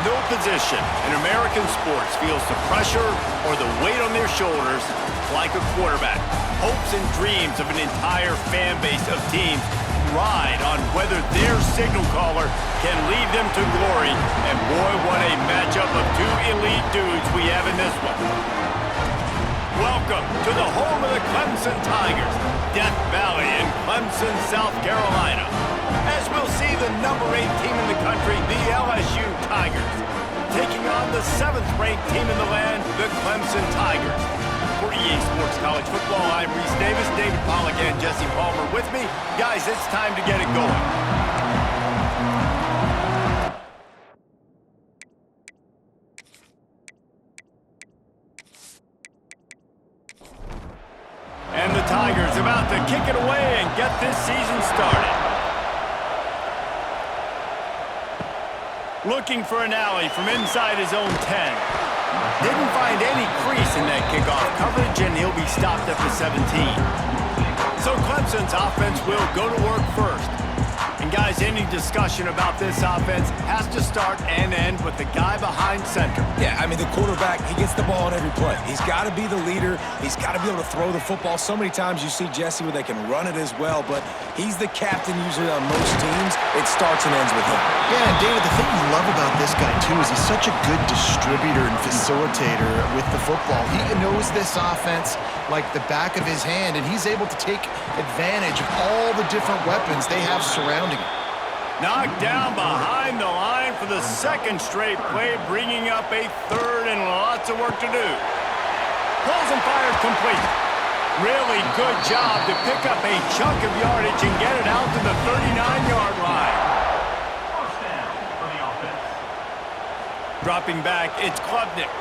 No position in American sports feels the pressure or the weight on their shoulders like a quarterback. Hopes and dreams of an entire fan base of teams ride on whether their signal caller can lead them to glory. And boy, what a matchup of two elite dudes we have in this one. Welcome to the home of the Clemson Tigers, Death Valley in Clemson, South Carolina. As we'll see the number 8 team in the country, the LSU Tigers, taking on the 7th-ranked team in the land, the Clemson Tigers. For EA Sports College Football, I'm Reese Davis, David Pollack, and Jesse Palmer with me. Guys, it's time to get it going. And the Tigers about to kick it away and get this season started. Looking for an alley from inside his own 10. Didn't find any crease in that kickoff coverage, and he'll be stopped at the 17. So Clemson's offense will go to work first. And guys, any discussion about this offense has to start and end with the guy behind center. Yeah, I mean, the quarterback, he gets the ball on every play. He's got to be the leader. He's got to be able to throw the football. So many times you see Jesse where they can run it as well, but he's the captain usually on most teams. It starts and ends with him. Yeah, and David, the thing you love about this guy, too, is he's such a good distributor and facilitator with the football. He knows this offense like the back of his hand, and he's able to take advantage of all the different weapons they have surrounding him. Knocked down behind the line for the second straight play, bringing up a third and lots of work to do. Pulls and fired complete. Really good job to pick up a chunk of yardage and get it out to the 39-yard line. Dropping back, it's Klubnik.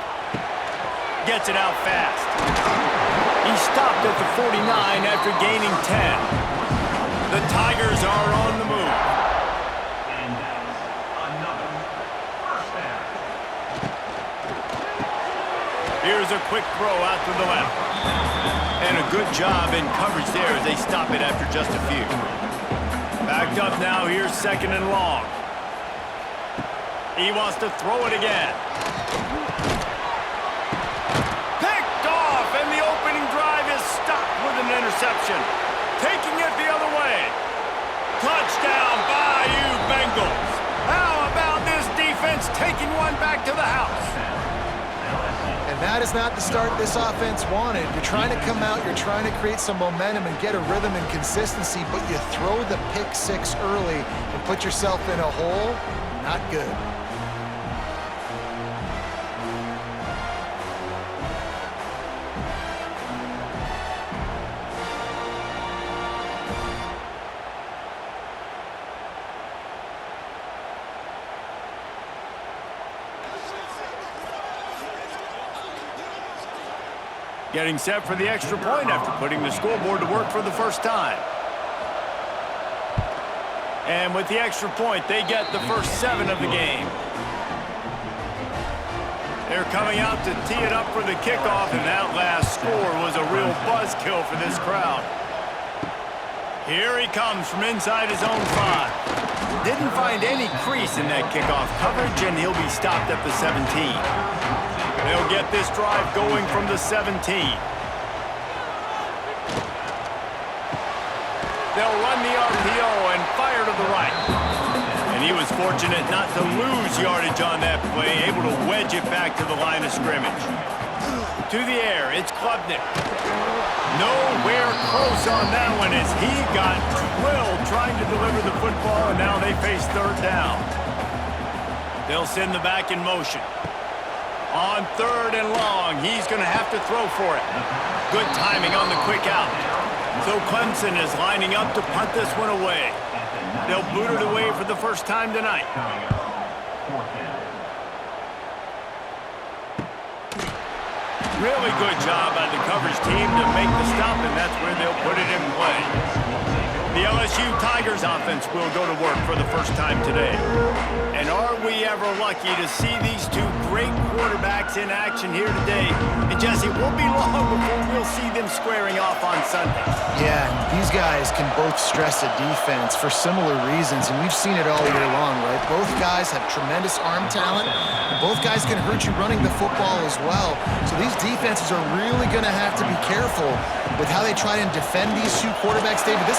Gets it out fast. He stopped at the 49 after gaining 10. The Tigers are on the move. Here's a quick throw out to the left. And a good job in coverage there as they stop it after just a few. Backed up now, here's 2nd and long. He wants to throw it again. Picked off, and the opening drive is stopped with an interception. Taking it the other way. Touchdown, Bayou Bengals. How about this defense taking one back to the house? And that is not the start this offense wanted. You're trying to come out, you're trying to create some momentum and get a rhythm and consistency, but you throw the pick 6 early and put yourself in a hole. Not good. Getting set for the extra point after putting the scoreboard to work for the first time. And with the extra point, they get the first 7 of the game. They're coming out to tee it up for the kickoff, and that last score was a real buzzkill for this crowd. Here he comes from inside his own 5. Didn't find any crease in that kickoff coverage, and he'll be stopped at the 17. They'll get this drive going from the 17. They'll run the RPO and fire to the right. And he was fortunate not to lose yardage on that play, able to wedge it back to the line of scrimmage. To the air, it's Klubnik. Nowhere close on that one as he got drilled trying to deliver the football, and now they face 3rd down. They'll send the back in motion. On 3rd and long, he's going to have to throw for it. Good timing on the quick out. So Clemson is lining up to punt this one away. They'll boot it away for the first time tonight. Really good job by the coverage team to make the stop, and that's where they'll put it in play. The LSU Tigers offense will go to work for the first time today. And are we ever lucky to see these two great quarterbacks in action here today? And Jesse, it won't be long before we'll see them squaring off on Sunday. Yeah, these guys can both stress a defense for similar reasons, and we've seen it all year long, right? Both guys have tremendous arm talent, and both guys can hurt you running the football as well. So these defenses are really going to have to be careful with how they try and defend these two quarterbacks, David. This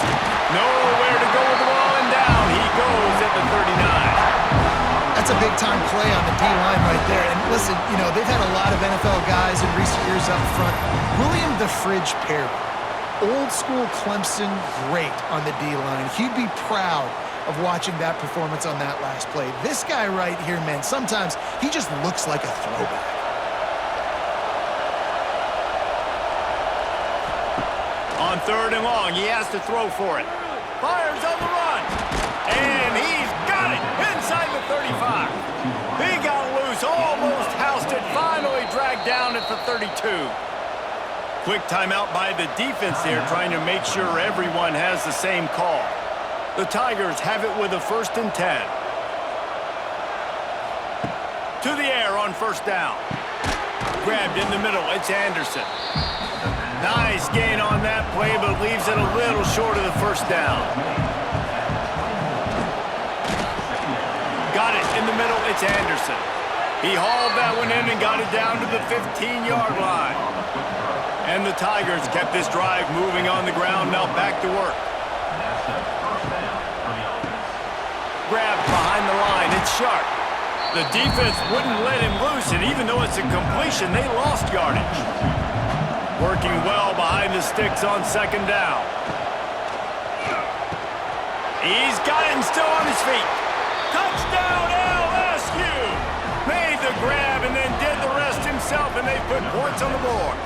nowhere to go with the ball, and down he goes at the 39. That's a big-time play on the D-line right there. And listen, you know, they've had a lot of NFL guys in recent years up front. William the Fridge Perry, old-school Clemson great on the D-line. He'd be proud of watching that performance on that last play. This guy right here, man, sometimes he just looks like a throwback. On 3rd and long, he has to throw for it. Fires on the run. And he's got it inside the 35. He got loose, almost housed it, finally dragged down at the 32. Quick timeout by the defense there, trying to make sure everyone has the same call. The Tigers have it with a 1st and 10. To the air on 1st down. Grabbed in the middle, it's Anderson. Nice gain on that play, but leaves it a little short of the 1st down. Got it in the middle, it's Anderson. He hauled that one in and got it down to the 15-yard line. And the Tigers kept this drive moving on the ground, now back to work. Grabbed behind the line, it's Sharp. The defense wouldn't let him loose, and even though it's a completion, they lost yardage. Working well behind the sticks on 2nd down. He's got it and still on his feet. Touchdown LSU! Made the grab and then did the rest himself, and they put points on the board.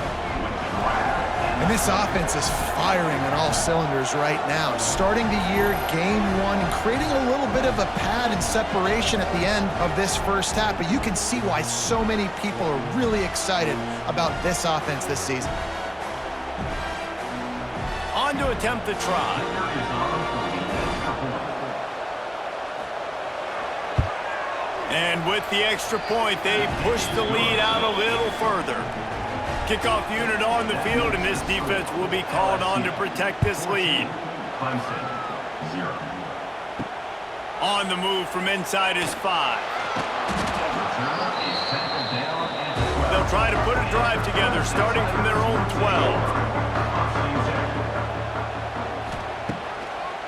And this offense is firing on all cylinders right now. Starting the year, game 1, and creating a little bit of a pad and separation at the end of this first half. But you can see why so many people are really excited about this offense this season. On to attempt the try. And with the extra point, they push the lead out a little further. Kickoff unit on the field, and this defense will be called on to protect this lead. Clemson, 0. On the move from inside is 5. They'll try to put a drive together, starting from their own 12.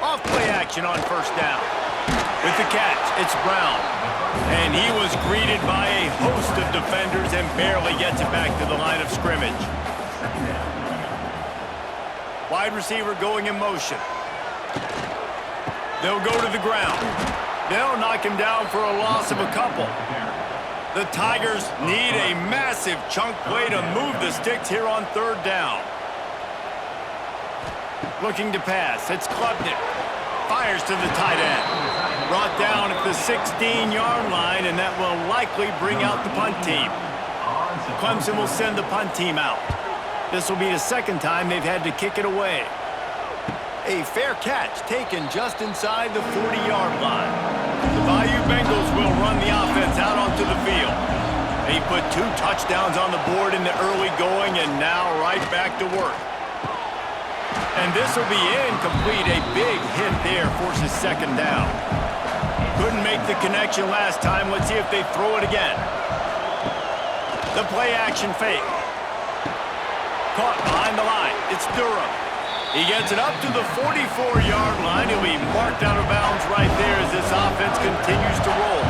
Off play action on 1st down. With the catch, it's Brown. And he was greeted by a host of defenders and barely gets it back to the line of scrimmage. Wide receiver going in motion. They'll go to the ground. They'll knock him down for a loss of a couple. The Tigers need a massive chunk play to move the sticks here on 3rd down. Looking to pass, it's Klubnik. Fires to the tight end. Brought down at the 16-yard line, and that will likely bring out the punt team. Clemson will send the punt team out. This will be the 2nd time they've had to kick it away. A fair catch taken just inside the 40-yard line. The Bayou Bengals will run the offense out onto the field. They put 2 touchdowns on the board in the early going, and now right back to work. And this will be incomplete. A big hit there forces 2nd down. Couldn't make the connection last time. Let's see if they throw it again. The play action fake. Caught behind the line. It's Durham. He gets it up to the 44-yard line. He'll be marked out of bounds right there as this offense continues to roll.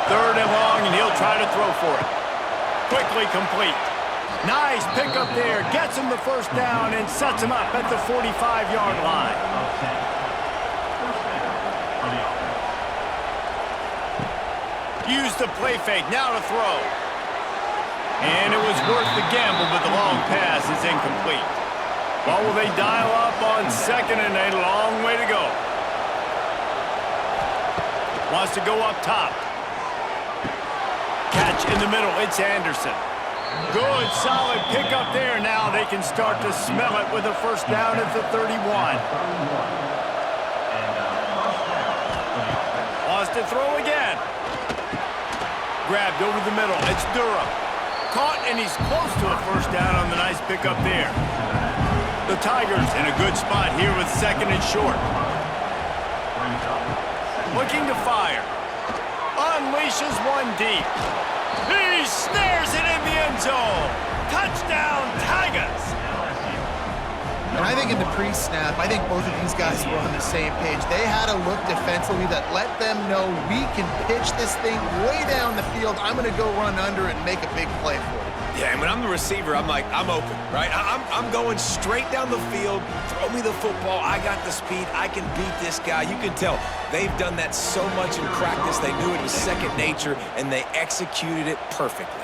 3rd and long, and he'll try to throw for it. Quickly complete. Nice pickup there. Gets him the 1st down and sets him up at the 45-yard line. Use the play fake, now to throw. And it was worth the gamble, but the long pass is incomplete. What will they dial up on 2nd and a long way to go? Wants to go up top. Catch in the middle, it's Anderson. Good, solid pickup there. Now they can start to smell it with a first down at the 31. Wants to throw again. Grabbed over the middle. It's Durham. Caught, and he's close to a first down on the nice pickup there. The Tigers in a good spot here with second and short. Looking to fire. Unleashes one deep. He snares it in the end zone. Touchdown, Tigers. And I think in the pre-snap, I think both of these guys were on the same page. They had a look defensively that let them know we can pitch this thing way down the field. I'm going to go run under it and make a big play for it. Yeah, and when I'm the receiver, I'm like, I'm open, right? I'm going straight down the field. Throw me the football. I got the speed. I can beat this guy. You can tell they've done that so much in practice. They knew it was second nature, and they executed it perfectly.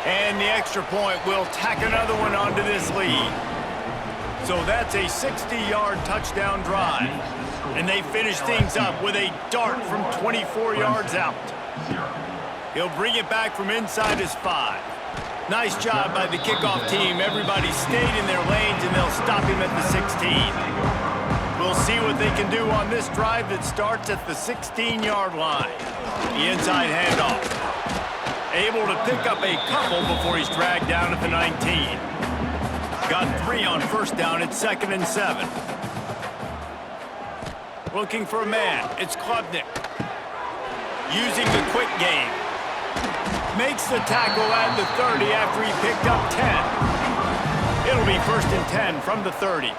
And the extra point will tack another one onto this lead. So that's a 60-yard touchdown drive. And they finish things up with a dart from 24 yards out. He'll bring it back from inside his 5. Nice job by the kickoff team. Everybody stayed in their lanes, and they'll stop him at the 16. We'll see what they can do on this drive that starts at the 16-yard line. The inside handoff. Able to pick up a couple before he's dragged down at the 19. Got 3 on first down at 2nd and 7. Looking for a man. It's Klubnik. Using the quick game. Makes the tackle at the 30 after he picked up 10. It'll be 1st and 10 from the 30.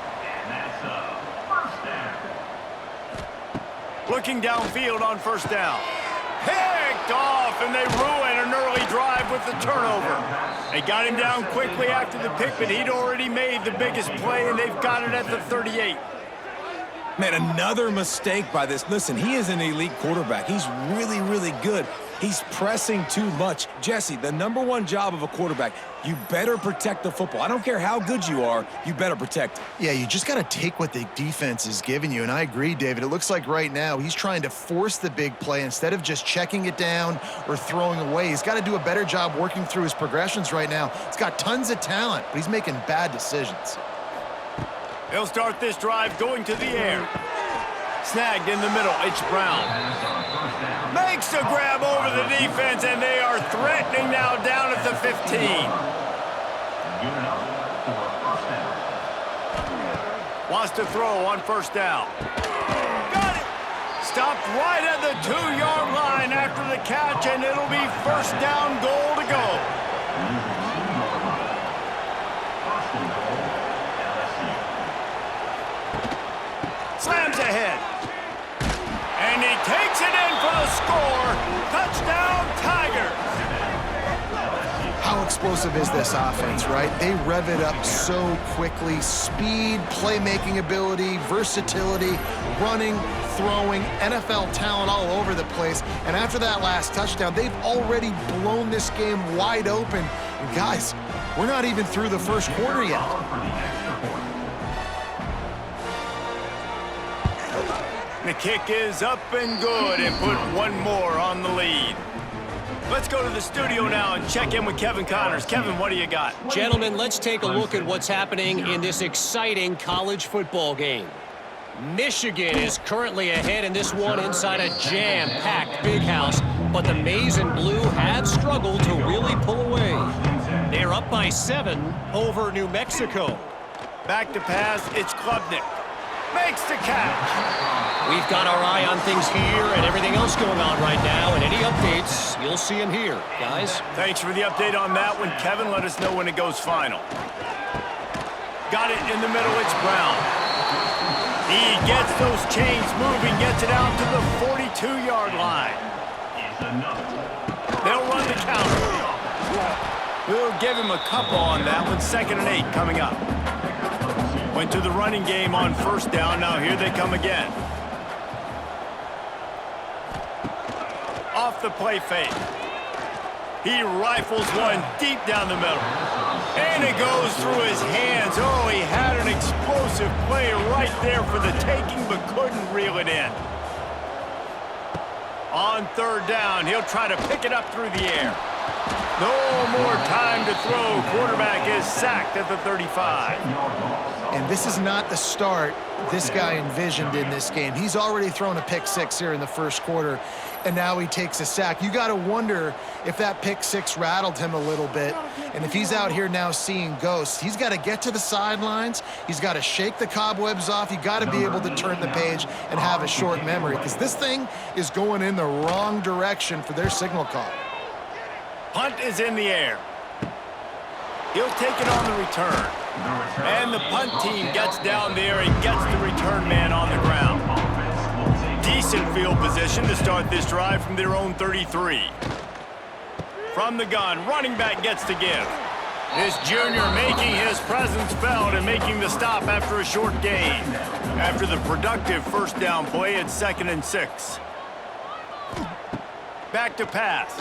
Looking downfield on first down. Picked off, and they ruin an early drive with the turnover. They got him down quickly after the pick, but he'd already made the biggest play, and they've got it at the 38. Man, another mistake by this. Listen, he is an elite quarterback. He's really, really good. He's pressing too much. Jesse, the #1 job of a quarterback, you better protect the football. I don't care how good you are, you better protect it. Yeah, you just got to take what the defense is giving you, and I agree, David. It looks like right now he's trying to force the big play instead of just checking it down or throwing away. He's got to do a better job working through his progressions right now. He's got tons of talent, but he's making bad decisions. He'll start this drive going to the air. Snagged in the middle, it's Brown. Makes a grab over the defense, and they are threatening now down at the 15. Wants to throw on first down. Got it! Stopped right at the 2-yard line after the catch, and it'll be first down goal to go. Slams ahead. And he takes it in for the score. Touchdown, Tigers. How explosive is this offense, right? They rev it up so quickly. Speed, playmaking ability, versatility, running, throwing, NFL talent all over the place. And after that last touchdown, they've already blown this game wide open. And guys, we're not even through the first quarter yet. The kick is up and good, and put one more on the lead. Let's go to the studio now and check in with Kevin Connors. Kevin, what do you got? Gentlemen, let's take a look at what's happening in this exciting college football game. Michigan is currently ahead in this one inside a jam-packed big house, but the Maize and Blue have struggled to really pull away. They're up by 7 over New Mexico. Back to pass, it's Klubnik. Makes the catch. We've got our eye on things here and everything else going on right now, and any updates, you'll see them here, guys. Thanks for the update on that one, Kevin. Let us know when it goes final. Got it in the middle, it's Brown. He gets those chains moving, gets it out to the 42-yard line. They'll run the counter. We'll give him a couple on that one. 2nd and 8 coming up. Went to the running game on first down. Now here they come again. Off the play fake. He rifles one deep down the middle. And it goes through his hands. Oh, he had an explosive play right there for the taking, but couldn't reel it in. On 3rd down, he'll try to pick it up through the air. No more time to throw. Quarterback is sacked at the 35. And this is not the start this guy envisioned in this game. He's already thrown a pick six here in the first quarter, and now he takes a sack. You got to wonder if that pick six rattled him a little bit. And if he's out here now seeing ghosts, he's got to get to the sidelines. He's got to shake the cobwebs off. You got to be able to turn the page and have a short memory, because this thing is going in the wrong direction for their signal call. Punt is in the air. He'll take it on the return. And the punt team gets down there and gets the return man on the ground. Decent field position to start this drive from their own 33. From the gun, running back gets to give. This junior making his presence felt and making the stop after a short gain. After the productive first down play at 2nd and 6. Back to pass.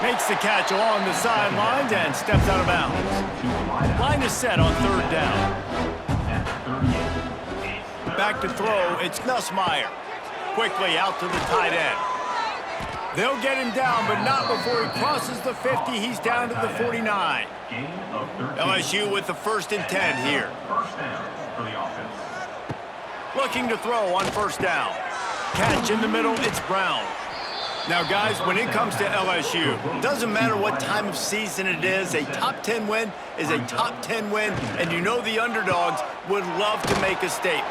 Makes the catch along the sidelines and steps out of bounds. Line is set on 3rd down. Back to throw, it's Nussmeier. Quickly out to the tight end. They'll get him down, but not before he crosses the 50. He's down to the 49. LSU with the 1st and 10 here. Looking to throw on 1st down. Catch in the middle, it's Brown. Now, guys, when it comes to LSU, doesn't matter what time of season it is, a top 10 win is a top 10 win, and you know the underdogs would love to make a statement.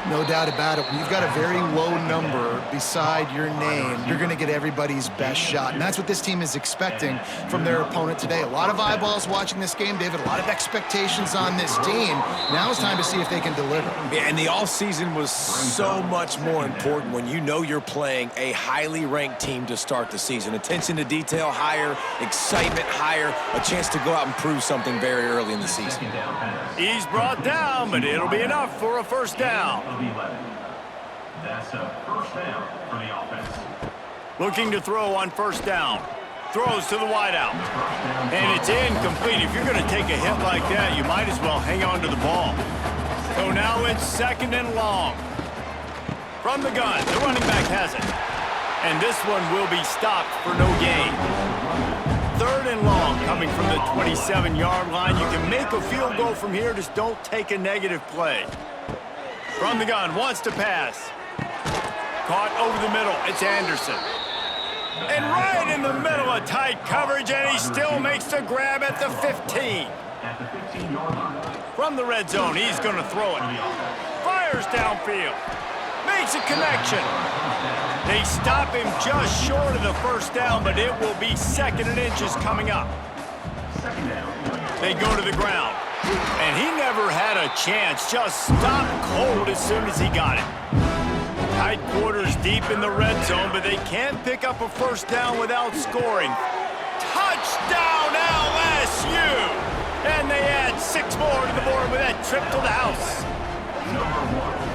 No doubt about it. When you've got a very low number beside your name, you're going to get everybody's best shot, and that's what this team is expecting from their opponent today. A lot of eyeballs watching this game, David, a lot of expectations on this team. Now it's time to see if they can deliver. Yeah, and the offseason was so much more important when you know you're playing a highly ranked team to start the season. Attention to detail higher, excitement higher, a chance to go out and prove something very early in the season. He's brought down, but it'll be enough for a 1st down. That's a 1st down for the offense. Looking to throw on 1st down. Throws to the wideout. And it's incomplete. If you're going to take a hit like that, you might as well hang on to the ball. So now it's 2nd and long. From the gun, the running back has it. And this one will be stopped for no gain. 3rd and long coming from the 27-yard line. You can make a field goal from here, just don't take a negative play. From the gun, wants to pass. Caught over the middle, it's Anderson. And right in the middle of tight coverage, and he still makes the grab at the 15. At the 15-yard line. From the red zone, he's going to throw it. Fires downfield. Makes a connection. They stop him just short of the 1st down, but it will be 2nd and inches coming up. They go to the ground. And he never had a chance. Just stopped cold as soon as he got it. Tight quarters deep in the red zone, but they can't pick up a 1st down without scoring. Touchdown LSU! And they add 6 more to the board with that trip to the house.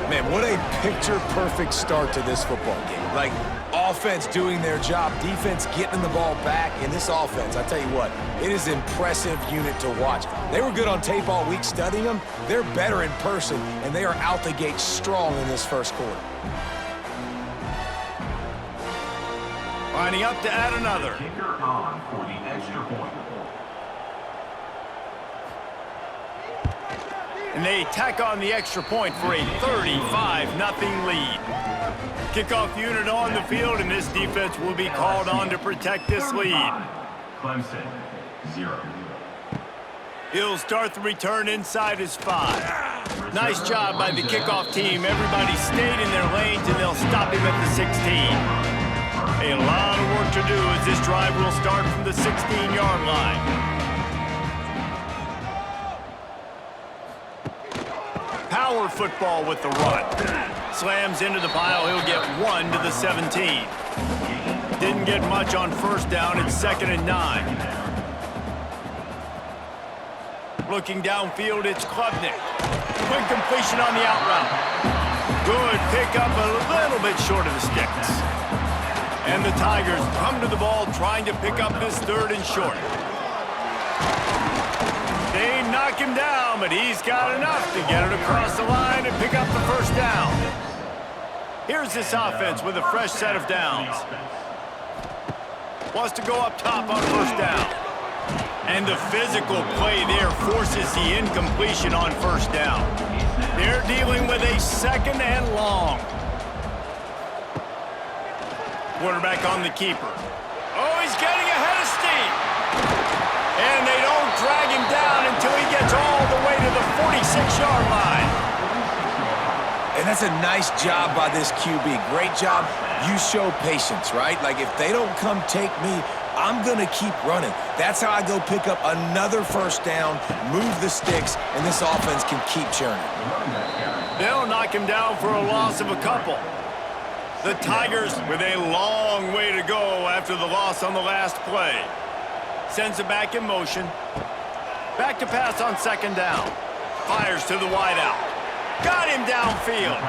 Man, what a picture-perfect start to this football game. Like, offense doing their job, defense getting the ball back. In this offense, I tell you what, it is an impressive unit to watch. They were good on tape all week studying them. They're better in person, and they are out the gate strong in this 1st quarter. Lining up to add another. Kicker on for the extra point. And they tack on the extra point for a 35-0 lead. Kickoff unit on the field, and this defense will be called on to protect this lead. Clemson, 0. He'll start the return inside his 5. Nice job by the kickoff team. Everybody stayed in their lanes, and they'll stop him at the 16. A lot of work to do as this drive will start from the 16-yard line. Power football with the run. Slams into the pile. He'll get 1 to the 17. Didn't get much on 1st down. It's 2nd and 9. Looking downfield, it's Klubnik. Quick completion on the out route. Good pickup, a little bit short of the sticks. And the Tigers come to the ball trying to pick up this 3rd and short. They knock him down, but he's got enough to get it across the line and pick up the 1st down. Here's this offense with a fresh set of downs. Wants to go up top on first down. And the physical play there forces the incompletion on first down. They're dealing with a 2nd and long. Quarterback on the keeper. Oh, he's getting ahead of steam. And they don't drag him down until he gets all the way to the 46-yard line. And that's a nice job by this QB. Great job. You show patience, right? Like, if they don't come take me, I'm going to keep running. That's how I go pick up another first down, move the sticks, and this offense can keep churning. They'll knock him down for a loss of a couple. The Tigers with a long way to go after the loss on the last play. Sends it back in motion. Back to pass on 2nd down. Fires to the wideout. Got him downfield.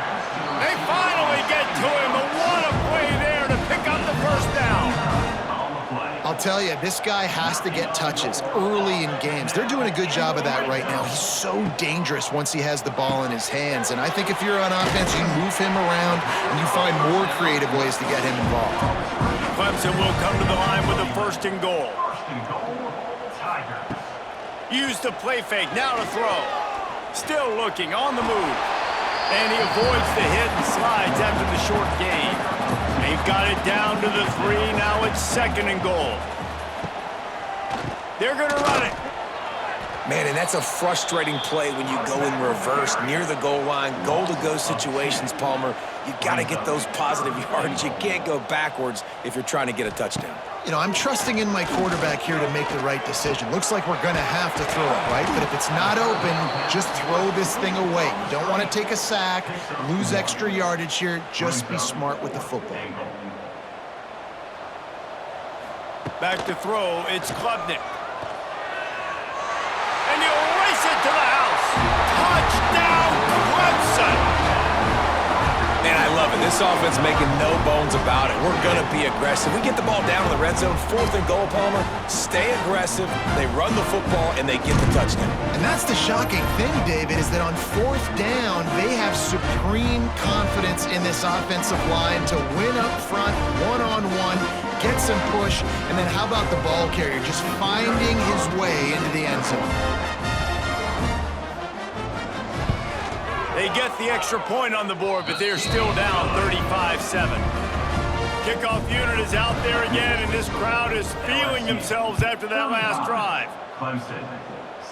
They finally get to him, but what a play there to pick up the first down. I'll tell you, this guy has to get touches early in games. They're doing a good job of that right now. He's so dangerous once he has the ball in his hands. And I think if you're on offense, you move him around and you find more creative ways to get him involved. Clemson will come to the line with a 1st and goal. Use the play fake, now to throw. Still looking, on the move. And he avoids the hit and slides after the short gain. They've got it down to the 3, now it's 2nd and goal. They're going to run it. Man, and that's a frustrating play when you go in reverse near the goal line, goal-to-go situations, Palmer. You got to get those positive yards. You can't go backwards if you're trying to get a touchdown. You know, I'm trusting in my quarterback here to make the right decision. Looks like we're going to have to throw it, right? But if it's not open, just throw this thing away. You don't want to take a sack, lose extra yardage here. Just be smart with the football. Back to throw, it's Klubnik. And he'll race it to the house. Touchdown, Clemson! Man, I love it. This offense making no bones about it. We're going to be aggressive. We get the ball down in the red zone, 4th and goal, Palmer. Stay aggressive. They run the football, and they get the touchdown. And that's the shocking thing, David, is that on 4th down, they have supreme confidence in this offensive line to win up front, one-on-one, get some push, and then how about the ball carrier just finding his way into the end zone? They get the extra point on the board, but they're still down 35-7. Kickoff unit is out there again, and this crowd is feeling themselves after that last drive. Clemson,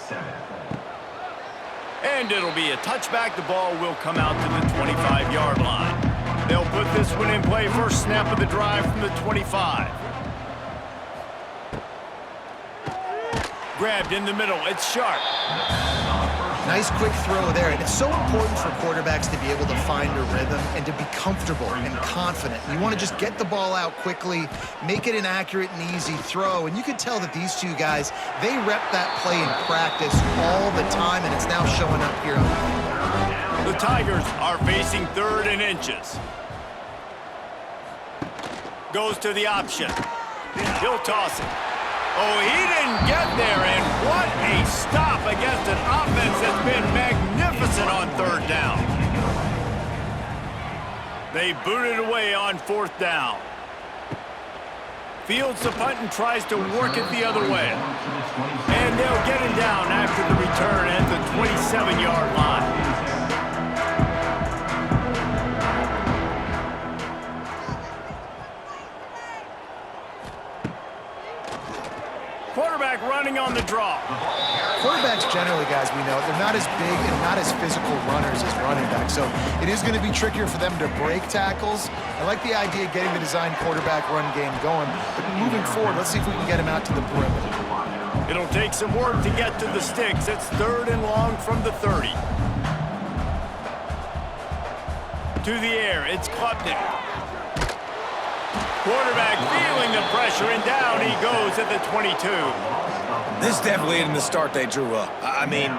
7. And it'll be a touchback. The ball will come out to the 25-yard line. They'll put this one in play. First snap of the drive from the 25. Grabbed in the middle. It's Sharp. Nice quick throw there, and it's so important for quarterbacks to be able to find a rhythm and to be comfortable and confident. You want to just get the ball out quickly, make it an accurate and easy throw, and you can tell that these two guys, they rep that play in practice all the time, and it's now showing up here on the field. The Tigers are facing 3rd and inches. Goes to the option. He'll toss it. Oh, he didn't get there, and what a stop against an offense that's been magnificent on 3rd down. They boot it away on 4th down. Fields the punt and tries to work it the other way. And they'll get him down after the return at the 27-yard line. Quarterback running on the draw. Quarterbacks generally, guys, we know, they're not as big and not as physical runners as running backs, so it is going to be trickier for them to break tackles. I like the idea of getting the design quarterback run game going, but moving forward, let's see if we can get him out to the perimeter. It'll take some work to get to the sticks. It's 3rd and long from the 30. To the air, it's Klubnik. Quarterback feeling the pressure, and down he goes at the 22. This definitely isn't the start they drew up. I mean,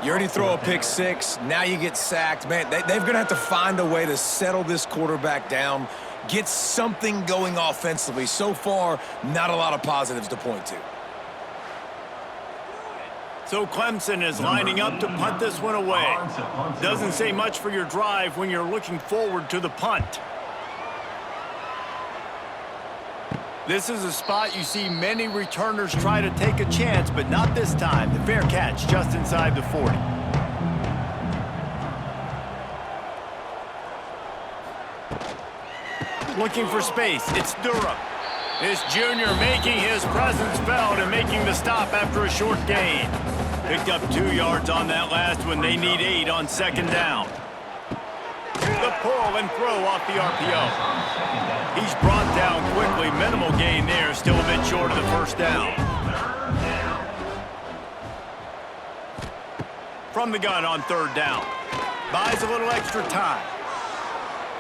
you already throw a pick 6, now you get sacked. Man, they're going to have to find a way to settle this quarterback down, get something going offensively. So far, not a lot of positives to point to. So Clemson is lining up to punt this one away. Doesn't say much for your drive when you're looking forward to the punt. This is a spot you see many returners try to take a chance, but not this time. The fair catch just inside the 40. Looking for space. It's Durham. This junior making his presence felt and making the stop after a short gain. Picked up 2 yards on that last one. They need 8 on second down. The pull and throw off the RPO. He's brought down quickly. Minimal gain there. Still a bit short of the first down. From the gun on third down. Buys a little extra time.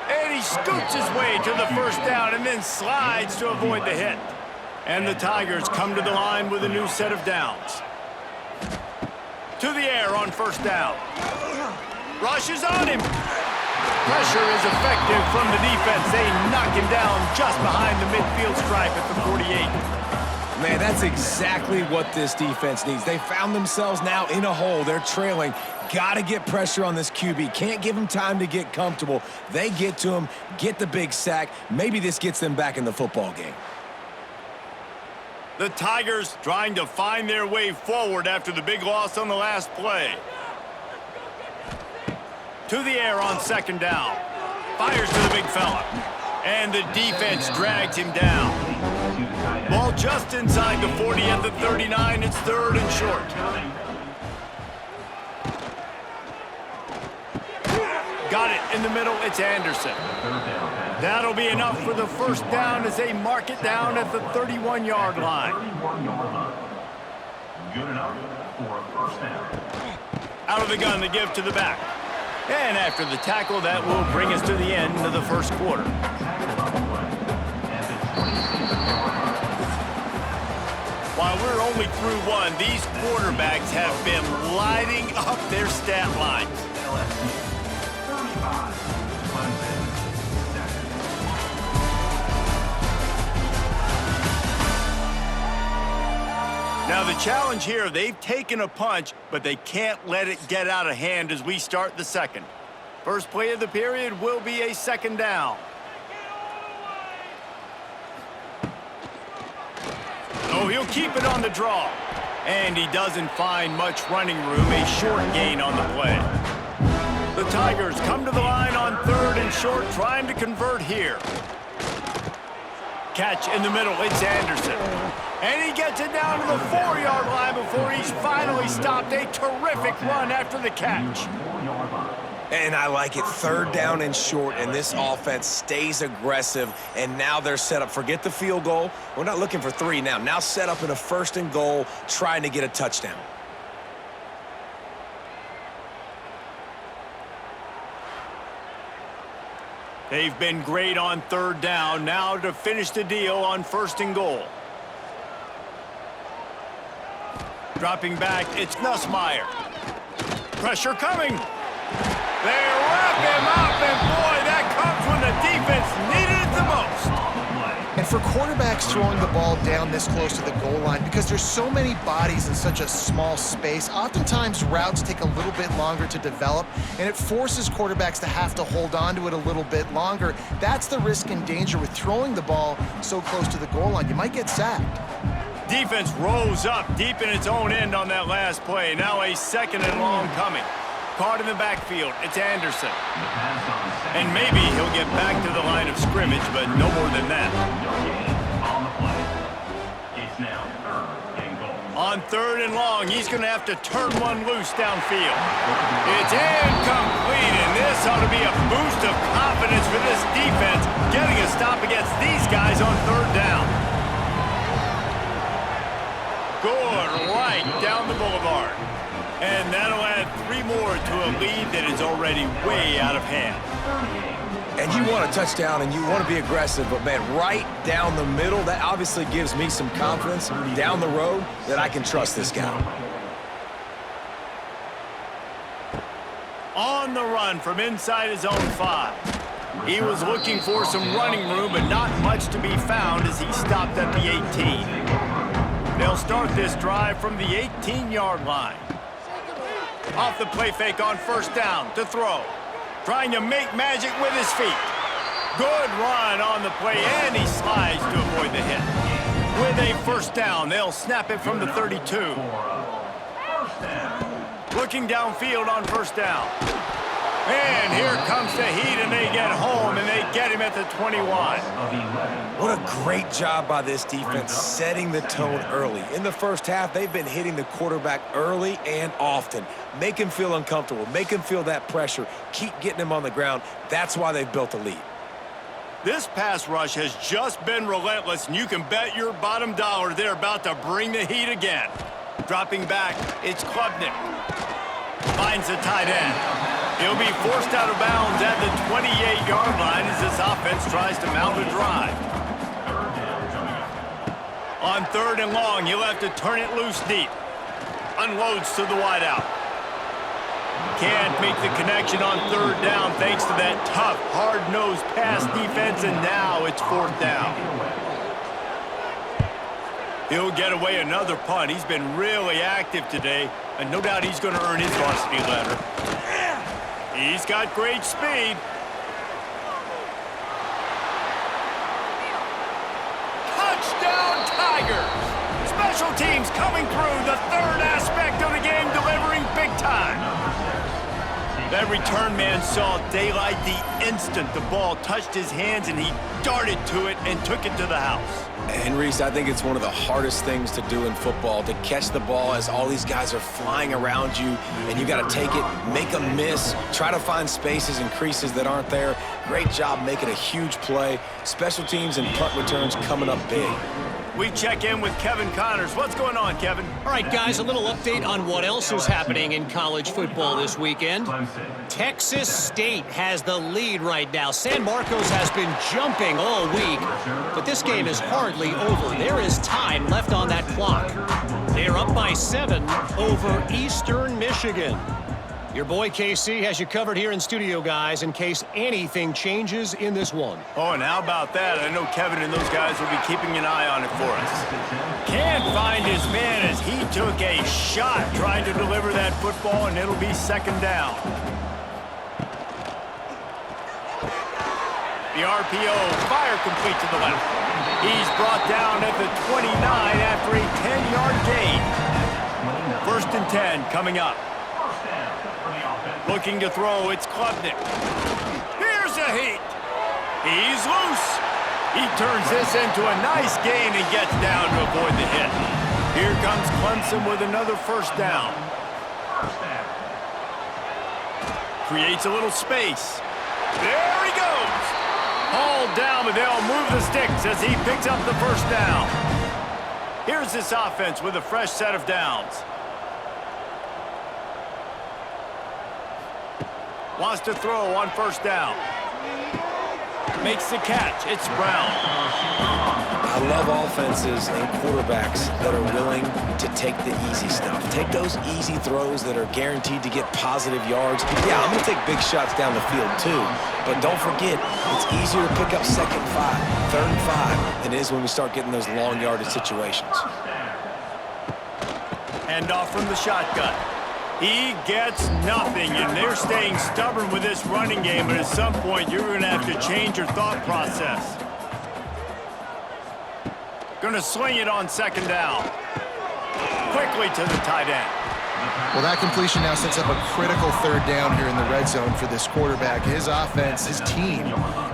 And he scoots his way to the first down and then slides to avoid the hit. And the Tigers come to the line with a new set of downs. To the air on first down. Rushes on him. Pressure is effective from the defense. They knock him down just behind the midfield stripe at the 48. Man, that's exactly what this defense needs. They found themselves now in a hole. They're trailing. Got to get pressure on this QB. Can't give him time to get comfortable. They get to him, get the big sack. Maybe this gets them back in the football game. The Tigers trying to find their way forward after the big loss on the last play. To the air on second down. Fires to the big fella. And the defense drags him down. Ball just inside the 40 at the 39. It's third and short. Got it in the middle. It's Anderson. That'll be enough for the first down as they mark it down at the 31-yard line. Good enough for a first down. Out of the gun, the give to the back. And after the tackle, that will bring us to the end of the first quarter. While we're only through one, these quarterbacks have been lighting up their stat lines. Now the challenge here, they've taken a punch, but they can't let it get out of hand as we start the second. First play of the period will be a second down. Oh, he'll keep it on the draw. And he doesn't find much running room, a short gain on the play. The Tigers come to the line on third and short, trying to convert here. Catch in the middle, it's Anderson. And he gets it down to the 4-yard line before he's finally stopped. A terrific run after the catch. And I like it. Third down and short, and this offense stays aggressive. And now they're set up. Forget the field goal. We're not looking for 3 now. Now set up in a first and goal, trying to get a touchdown. They've been great on third down. Now to finish the deal on first and goal. Dropping back, it's Nussmeier. Pressure coming. They wrap him up, and boy, that comes when the defense needed it the most. And for quarterbacks throwing the ball down this close to the goal line, because there's so many bodies in such a small space, oftentimes routes take a little bit longer to develop, and it forces quarterbacks to have to hold on to it a little bit longer. That's the risk and danger with throwing the ball so close to the goal line. You might get sacked. Defense rose up deep in its own end on that last play. Now a second and long coming. Caught in the backfield. It's Anderson. And maybe he'll get back to the line of scrimmage, but no more than that. On third and long, he's going to have to turn one loose downfield. It's incomplete, and this ought to be a boost of confidence for this defense, getting a stop against these guys on third down. Good, right down the boulevard. And that'll add 3 more to a lead that is already way out of hand. And you want a touchdown and you want to be aggressive, but man, right down the middle, that obviously gives me some confidence down the road that I can trust this guy. On the run from inside his own 5. He was looking for some running room, but not much to be found as he stopped at the 18. They'll start this drive from the 18-yard line. Off the play fake on first down to throw. Trying to make magic with his feet. Good run on the play, and he slides to avoid the hit. With a first down, they'll snap it from the 32. Looking downfield on first down. And here comes the heat, and they get home, and they get him at the 21. What a great job by this defense setting the tone early. In the first half, they've been hitting the quarterback early and often. Make him feel uncomfortable. Make him feel that pressure. Keep getting him on the ground. That's why they've built a lead. This pass rush has just been relentless, and you can bet your bottom dollar they're about to bring the heat again. Dropping back, it's Klubnik. Finds the tight end. He'll be forced out of bounds at the 28-yard line as this offense tries to mount a drive. On 3rd and long, he'll have to turn it loose deep. Unloads to the wideout. Can't make the connection on 3rd down thanks to that tough, hard-nosed pass defense, and now it's 4th down. He'll get away another punt. He's been really active today, and no doubt he's going to earn his varsity letter. He's got great speed. Touchdown, Tigers! Special teams coming through, the 3rd aspect of the game, delivering big time. That return man saw daylight the instant the ball touched his hands, and he darted to it and took it to the house. And, Reese, I think it's one of the hardest things to do in football, to catch the ball as all these guys are flying around you, and you got to take it, make them miss, try to find spaces and creases that aren't there. Great job making a huge play. Special teams and punt returns coming up big. We check in with Kevin Connors. What's going on, Kevin? All right, guys, a little update on what else is happening in college football this weekend. Texas State has the lead right now. San Marcos has been jumping all week, but this game is hardly over. There is time left on that clock. They're up by 7 over Eastern Michigan. Your boy KC has you covered here in studio, guys, in case anything changes in this one. Oh, and how about that? I know Kevin and those guys will be keeping an eye on it for us. Can't find his man as he took a shot trying to deliver that football, and it'll be 2nd down. The RPO, fire complete to the left. He's brought down at the 29 after a 10-yard gain. 1st and 10 coming up. Looking to throw, it's Klubnik. Here's a heat. He's loose. He turns this into a nice gain and gets down to avoid the hit. Here comes Clemson with another 1st down. Creates a little space. There he goes. Hauled down, but they'll move the sticks as he picks up the 1st down. Here's this offense with a fresh set of downs. Wants to throw on 1st down. Makes the catch. It's Brown. I love offenses and quarterbacks that are willing to take the easy stuff. Take those easy throws that are guaranteed to get positive yards. Yeah, I'm going to take big shots down the field too, but don't forget, it's easier to pick up 2nd and 5, 3rd and 5 than it is when we start getting those long yardage situations. Hand off from the shotgun. He gets nothing, and they're staying stubborn with this running game, but at some point you're going to have to change your thought process. Going to swing it on 2nd down. Quickly to the tight end. Well, that completion now sets up a critical 3rd down here in the red zone for this quarterback. His offense, his team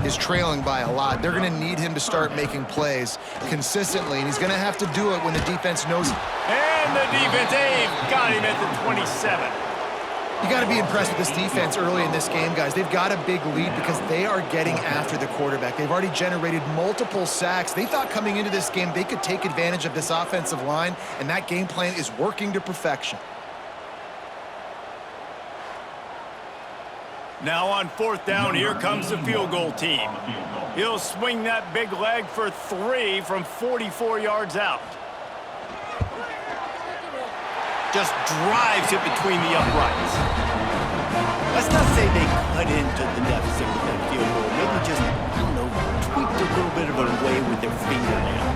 is trailing by a lot. They're going to need him to start making plays consistently, and he's going to have to do it when the defense knows. And the defense, they've got him at the 27. You got to be impressed with this defense early in this game, guys. They've got a big lead because they are getting after the quarterback. They've already generated multiple sacks. They thought coming into this game they could take advantage of this offensive line, and that game plan is working to perfection. Now on 4th down, here comes the field goal team. He'll swing that big leg for 3 from 44 yards out. Just drives it between the uprights. Let's not say they cut into the deficit with that field goal. Maybe just, I don't know, tweaked a little bit of a way with their fingernail.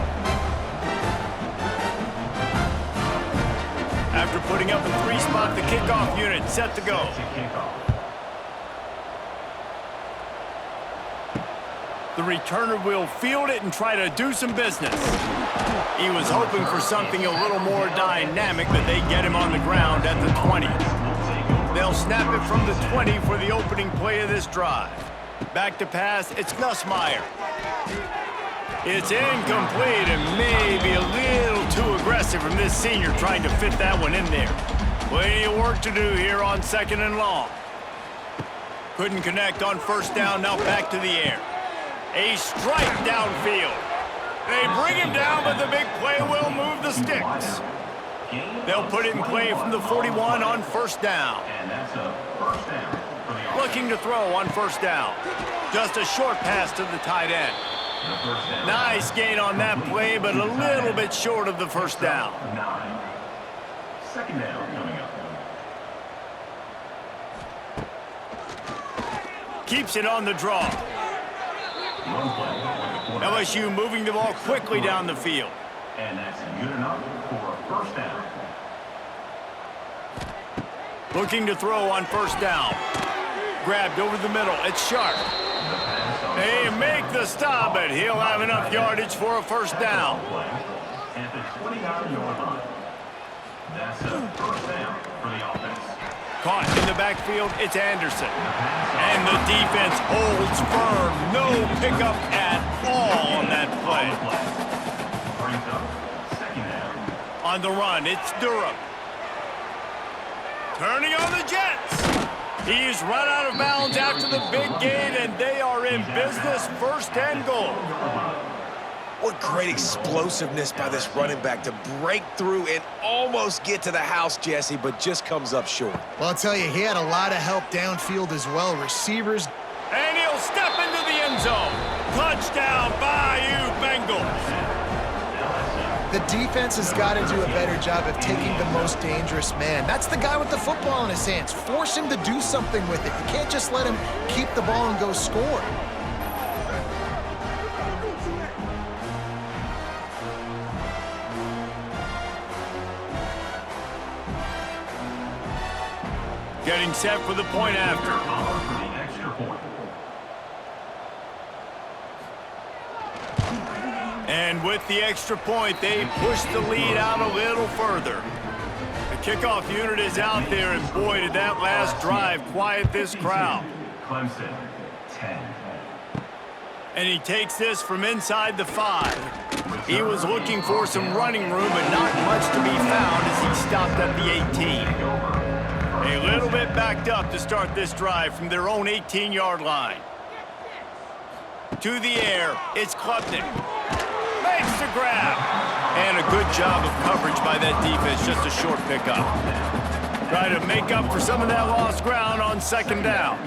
After putting up a 3-spot, the kickoff unit set to go. The returner will field it and try to do some business. He was hoping for something a little more dynamic, but they get him on the ground at the 20. They'll snap it from the 20 for the opening play of this drive. Back to pass, it's Nussmeier. It's incomplete and maybe a little too aggressive from this senior trying to fit that one in there. Plenty of work to do here on 2nd and long. Couldn't connect on 1st down, now back to the air. A strike downfield. They bring him down, but the big play will move the sticks. They'll put it in play from the 41 on 1st down. And that's a first down for the offense. Looking to throw on 1st down. Just a short pass to the tight end. Nice gain on that play, but a little bit short of the 1st down. 9. 2nd down coming up. Keeps it on the draw. One play with the LSU moving the ball quickly down the field. And that's good enough for a 1st down. Looking to throw on 1st down. Grabbed over the middle. It's Sharp. They make the stop, but he'll have enough yardage for a 1st down. At the 29-yard line. That's a 1st down for the offense. Caught in the backfield, it's Anderson. And the defense holds firm. No pickup at all on that play. Brings up 2nd down. On the run, it's Durham. Turning on the Jets. He's run out of bounds after the big gain, and they are in business, 1st and goal. What great explosiveness by this running back to break through and almost get to the house, Jesse, but just comes up short. Well, I'll tell you, he had a lot of help downfield as well. Receivers. And he'll step into the end zone. Touchdown, Bayou Bengals. The defense has got to do a better job of taking the most dangerous man. That's the guy with the football in his hands. Force him to do something with it. You can't just let him keep the ball and go score. Getting set for the point after. For the extra point. And with the extra point, they push the lead out a little further. The kickoff unit is out there, and boy, did that last drive quiet this crowd. Clemson, 10. And he takes this from inside the 5. He was looking for some running room, but not much to be found as he stopped at the 18. A little bit backed up to start this drive from their own 18-yard line. To the air, it's Klubnik. Makes the grab. And a good job of coverage by that defense, just a short pickup. Try to make up for some of that lost ground on 2nd down.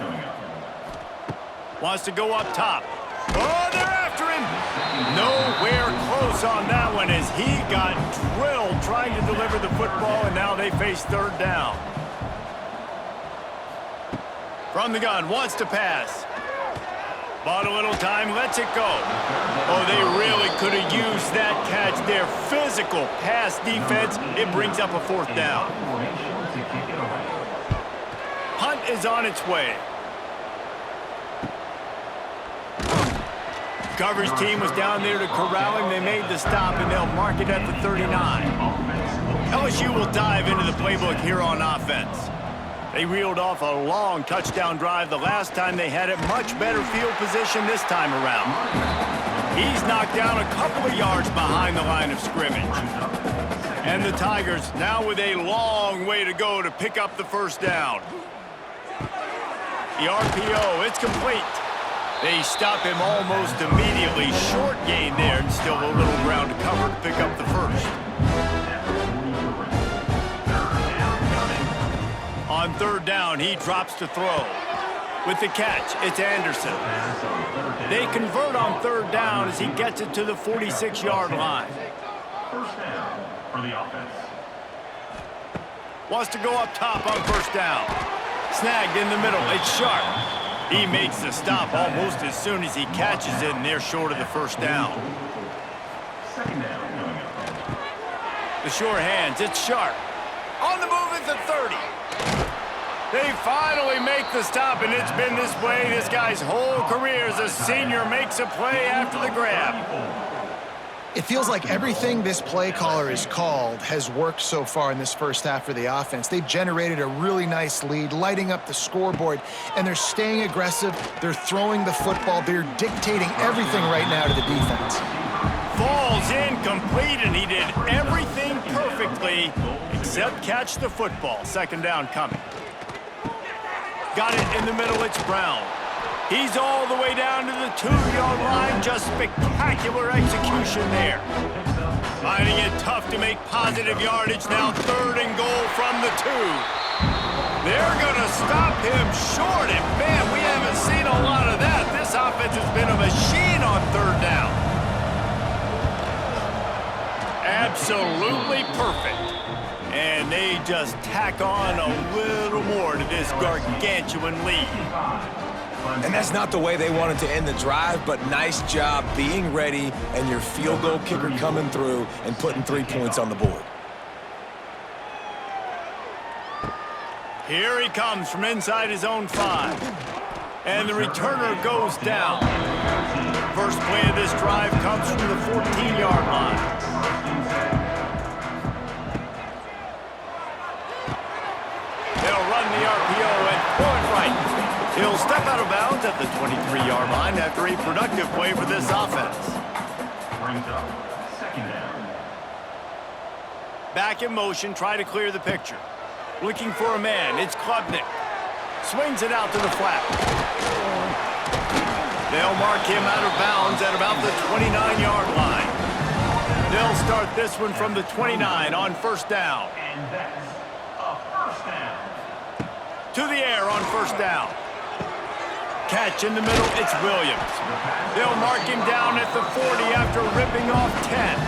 Wants to go up top. Oh, they're after him. Nowhere close on that one as he got drilled trying to deliver the football, and now they face 3rd down. From the gun, wants to pass. Bought a little time, lets it go. Oh, they really could have used that catch there. Physical pass defense. It brings up a 4th down. Hunt is on its way. Coverage team was down there to corral him. They made the stop, and they'll mark it at the 39. LSU will dive into the playbook here on offense. They reeled off a long touchdown drive the last time they had it. Much better field position this time around. He's knocked down a couple of yards behind the line of scrimmage. And the Tigers now with a long way to go to pick up the 1st down. The RPO, it's complete. They stop him almost immediately. Short gain there, and still a little ground to cover to pick up the 1st. On 3rd down, he drops to throw. With the catch, it's Anderson. They convert on 3rd down as he gets it to the 46-yard line. 1st down for the offense. Wants to go up top on 1st down. Snagged in the middle, it's Sharp. He makes the stop almost as soon as he catches it, and they're short of the 1st down. 2nd down coming up. The sure hands, it's Sharp. On the move at the 30. They finally make the stop, and it's been this way this guy's whole career as a senior makes a play after the grab. It feels like everything this play caller has called has worked so far in this first half for the offense. They've generated a really nice lead, lighting up the scoreboard, and they're staying aggressive. They're throwing the football. They're dictating everything right now to the defense. Falls incomplete, and he did everything perfectly except catch the football. Second down coming. Got it in the middle. It's Brown. He's all the way down to the 2-yard line. Just spectacular execution there. Finding it tough to make positive yardage now. 3rd and goal from the 2. They're going to stop him short. And, man, we haven't seen a lot of that. This offense has been a machine on 3rd down. Absolutely perfect. And they just tack on a little more to this gargantuan lead. And that's not the way they wanted to end the drive, but nice job being ready and your field goal kicker coming through and putting 3 points on the board. Here he comes from inside his own 5. And the returner goes down. First play of this drive comes from the 14-yard line. They'll run the RPO and throw it right. He'll step out of bounds at the 23-yard line after a productive play for this offense. Brings up 2nd down. Back in motion, try to clear the picture. Looking for a man, it's Klubnik. Swings it out to the flat. They'll mark him out of bounds at about the 29-yard line. They'll start this one from the 29 on 1st down. And that's a 1st down. To the air on 1st down. Catch in the middle, it's Williams. They'll mark him down at the 40 after ripping off 10.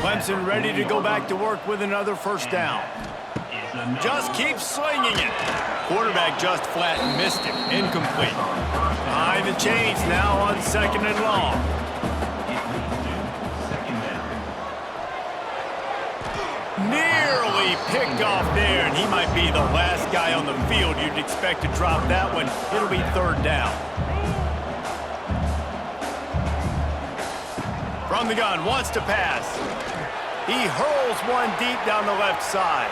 Clemson ready to go back to work with another 1st down. Just keeps slinging it. Quarterback just flat missed him. Incomplete. Behind the chains now on 2nd and long. Nearly picked off there, and he might be the last guy on the field you'd expect to drop that one. It'll be 3rd down. From the gun, wants to pass. He hurls one deep down the left side.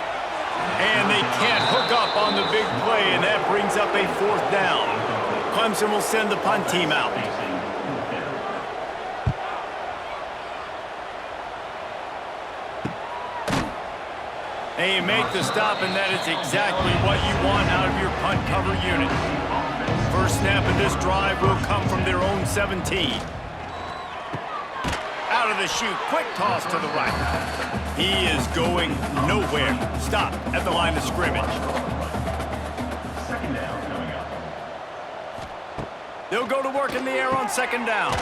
And they can't hook up on the big play, and that brings up a 4th down. Clemson will send the punt team out. They make the stop, and that is exactly what you want out of your punt cover unit. First snap of this drive will come from their own 17. Out of the chute, quick toss to the right. He is going nowhere. Stop at the line of scrimmage. 2nd down coming up. They'll go to work in the air on 2nd down.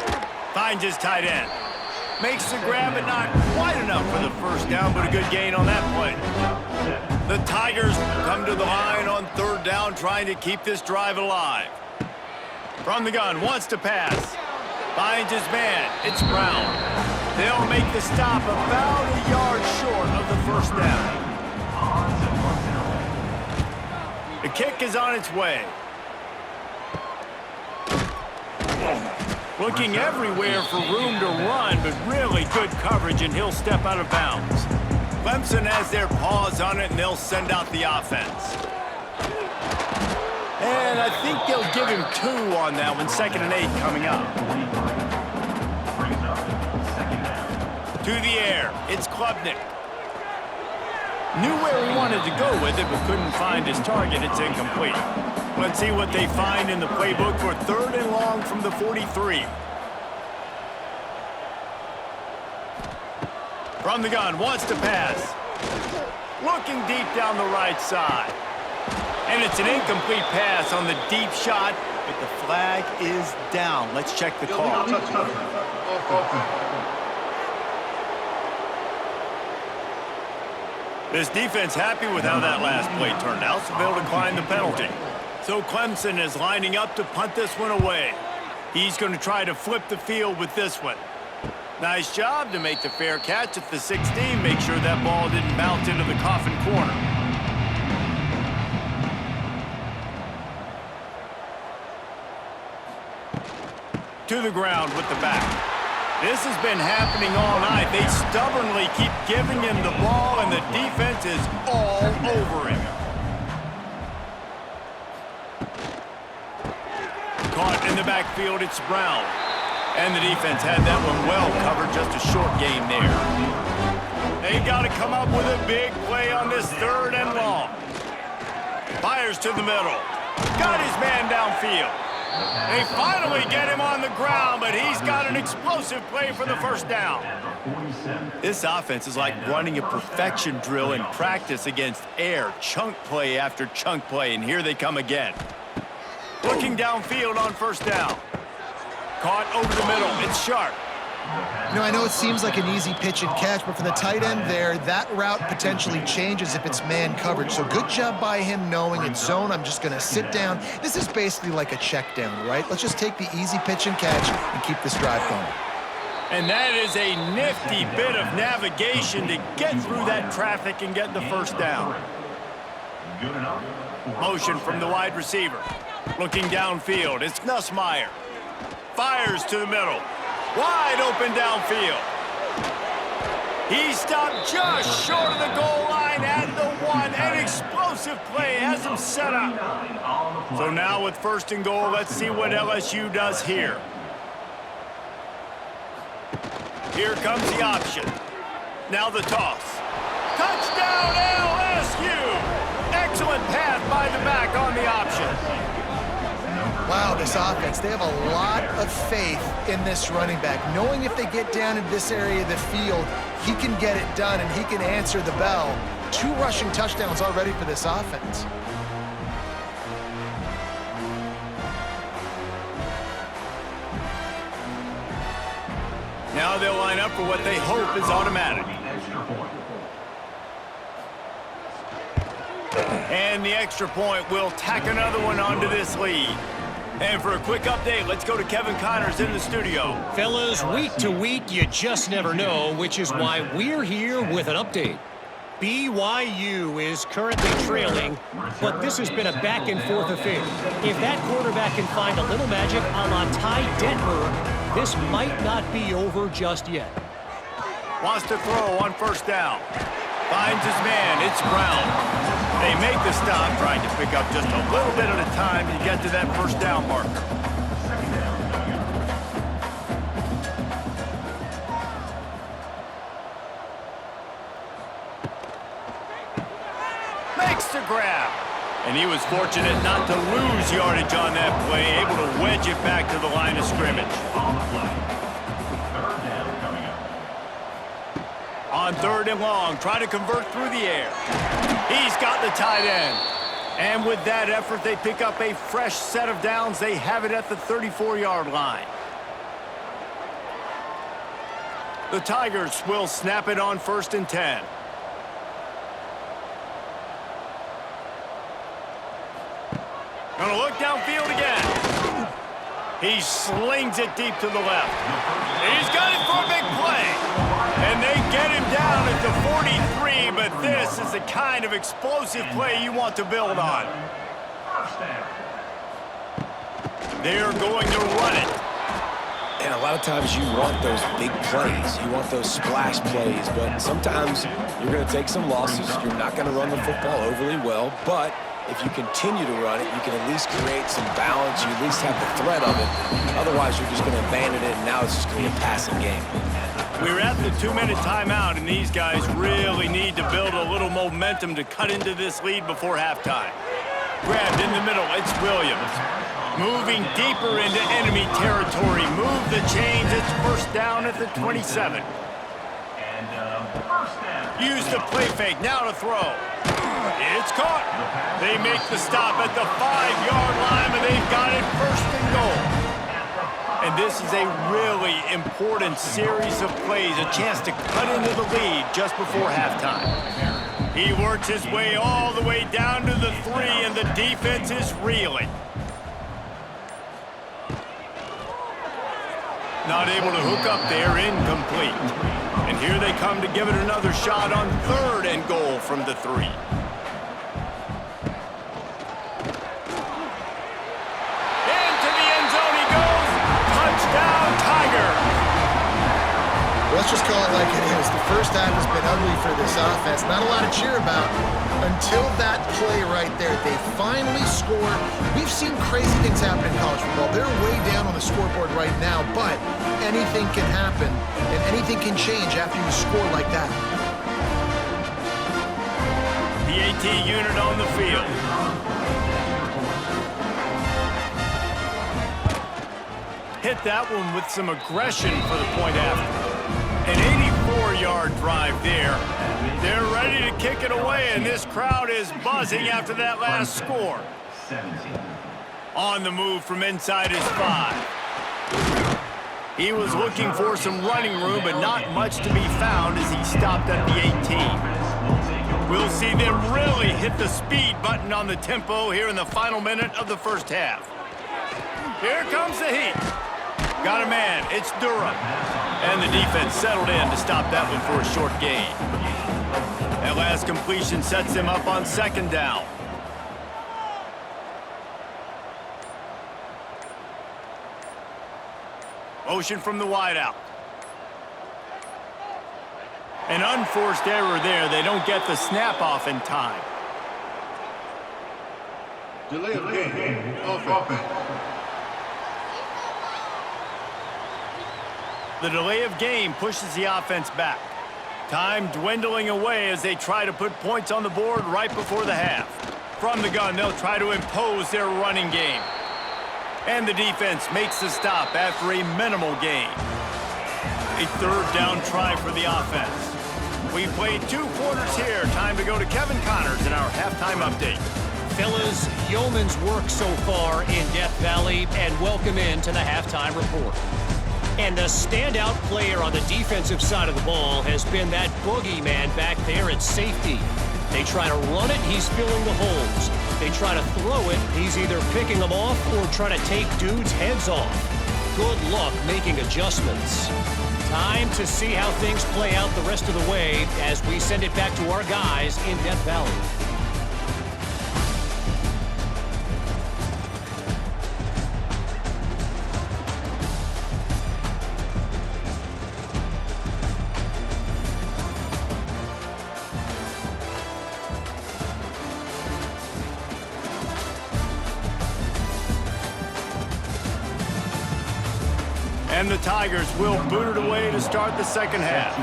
Finds his tight end. Makes the grab, but not quite enough for the 1st down, but a good gain on that play. The Tigers come to the line on 3rd down, trying to keep this drive alive. From the gun, wants to pass. Finds his man. It's Brown. They'll make the stop about a yard short of the 1st down. The kick is on its way. Looking everywhere for room to run, but really good coverage, and he'll step out of bounds. Clemson has their paws on it, and they'll send out the offense. And I think they'll give him 2 on that one. 2nd and 8 coming up. Brings up 2nd down. To the air, it's Klubnik. Knew where he wanted to go with it, but couldn't find his target. It's incomplete. Let's see what they find in the playbook for 3rd and long from the 43. From the gun, wants to pass. Looking deep down the right side. And it's an incomplete pass on the deep shot, but the flag is down. Let's check the call. This defense happy with how that last play turned out, so they'll decline the penalty. So Clemson is lining up to punt this one away. He's going to try to flip the field with this one. Nice job to make the fair catch at the 16. Make sure that ball didn't bounce into the coffin corner. to the ground with the back. This has been happening all night. They stubbornly keep giving him the ball, and the defense is all over him. Caught in the backfield, it's Brown. And the defense had that one well covered, just a short gain there. They got to come up with a big play on this 3rd and long. Fires to the middle. Got his man downfield. They finally get him on the ground, but he's got an explosive play for the first down. This offense is like running a perfection drill in practice against air. Chunk play after chunk play, and here they come again. Looking downfield on 1st down. Caught over the middle. It's Sharp. You know, I know it seems like an easy pitch and catch, but for the tight end there, that route potentially changes if it's man coverage. So good job by him knowing it's zone. I'm just going to sit down. This is basically like a check down, right? Let's just take the easy pitch and catch and keep this drive going. And that is a nifty bit of navigation to get through that traffic and get the 1st down. Motion from the wide receiver. Looking downfield, it's Nussmeier. Fires to the middle. Wide open downfield. He stopped just short of the goal line at the 1. An explosive play has him set up. So now with 1st and goal, let's see what LSU does here. Here comes the option. Now the toss. Touchdown LSU! Excellent pass by the back on the option. Wow, this offense, they have a lot of faith in this running back, knowing if they get down in this area of the field, he can get it done and he can answer the bell. 2 rushing touchdowns already for this offense. Now they'll line up for what they hope is automatic. And the extra point will tack another one onto this lead. And for a quick update, let's go to Kevin Connors in the studio. Fellas, week to week, you just never know, which is why we're here with an update. BYU is currently trailing, but this has been a back-and-forth affair. If that quarterback can find a little magic a la Ty Detmer, this might not be over just yet. Wants to throw on 1st down. Finds his man, it's Brown. They make the stop, trying to pick up just a little bit at a time to get to that 1st down marker. Makes the grab. And he was fortunate not to lose yardage on that play, able to wedge it back to the line of scrimmage. On 3rd and long, try to convert through the air. He's got the tight end. And with that effort, they pick up a fresh set of downs. They have it at the 34-yard line. The Tigers will snap it on 1st and 10. Gonna look downfield again. He slings it deep to the left. He's got it for a big play. And they get him down at the 43, but this is the kind of explosive play you want to build on. They're going to run it. And a lot of times you want those big plays. You want those splash plays, but sometimes you're going to take some losses. You're not going to run the football overly well, but if you continue to run it, you can at least create some balance. You at least have the threat of it. Otherwise, you're just going to abandon it, and now it's just going to be a passing game. We're at the 2-minute timeout, and these guys really need to build a little momentum to cut into this lead before halftime. Grabbed in the middle, it's Williams. Moving deeper into enemy territory. Move the chains, it's 1st down at the 27. Use the play fake, now to throw. It's caught. They make the stop at the 5-yard line, but they've got it 1st and goal. And this is a really important series of plays, a chance to cut into the lead just before halftime. He works his way all the way down to the 3, and the defense is reeling. Not able to hook up there, incomplete. And here they come to give it another shot on 3rd and goal from the 3. Into the end zone he goes. Touchdown! Let's just call it like it is. The first half has been ugly for this offense. Not a lot to cheer about until that play right there. They finally score. We've seen crazy things happen in college football. They're way down on the scoreboard right now, but anything can happen, and anything can change after you score like that. PAT unit on the field. Hit that one with some aggression for the point after. An 84-yard drive there. They're ready to kick it away, and this crowd is buzzing after that last score. On the move from inside his 5. He was looking for some running room, but not much to be found as he stopped at the 18. We'll see them really hit the speed button on the tempo here in the final minute of the first half. Here comes the heat. Got a man, it's Durham. And the defense settled in to stop that one for a short gain. That last completion sets him up on second down. Motion from the wideout. An unforced error there. They don't get the snap off in time. Delay of game. Offense. The delay of game pushes the offense back. Time dwindling away as they try to put points on the board right before the half. From the gun, they'll try to impose their running game. And the defense makes the stop after a minimal gain. A third down try for the offense. We've played 2 quarters here. Time to go to Kevin Connors in our halftime update. Fellas, yeoman's work so far in Death Valley, and welcome into the halftime report. And the standout player on the defensive side of the ball has been that boogeyman back there at safety. They try to run it, he's filling the holes. They try to throw it, he's either picking them off or trying to take dudes' heads off. Good luck making adjustments. Time to see how things play out the rest of the way as we send it back to our guys in Death Valley. And the Tigers will boot it away to start the second half.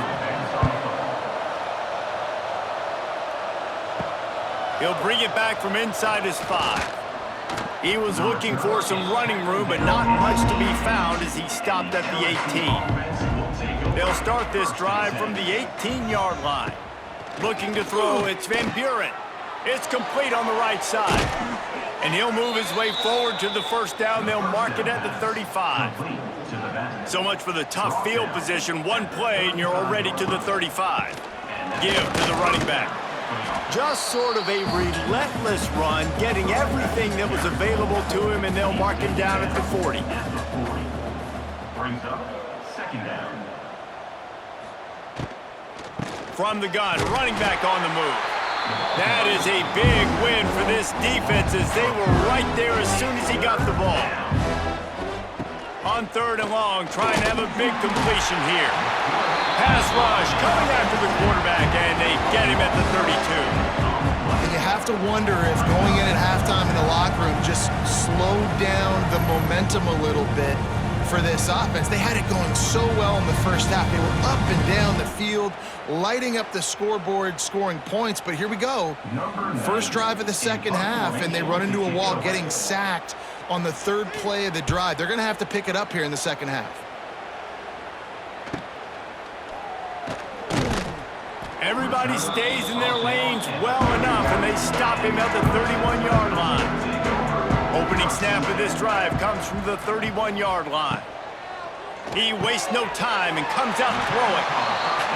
He'll bring it back from inside his 5. He was looking for some running room, but not much to be found as he stopped at the 18. They'll start this drive from the 18-yard line. Looking to throw, it's Van Buren. It's complete on the right side. And he'll move his way forward to the first down. They'll mark it at the 35. So much for the tough field position. One play, and you're already to the 35. Give to the running back. Just sort of a relentless run, getting everything that was available to him, and they'll mark him down at the 40. Brings up second down. From the gun, running back on the move. That is a big win for this defense as they were right there as soon as he got the ball. On third and long, trying to have a big completion here. Pass rush coming after the quarterback, and they get him at the 32. And you have to wonder if going in at halftime in the locker room just slowed down the momentum a little bit for this offense. They had it going so well in the first half. They were up and down the field, lighting up the scoreboard, scoring points. But here we go. First drive of the second half, and they run into a wall, getting sacked on the third play of the drive. They're going to have to pick it up here in the second half. Everybody stays in their lanes well enough, and they stop him at the 31-yard line. Opening snap of this drive comes from the 31-yard line. He wastes no time and comes out throwing.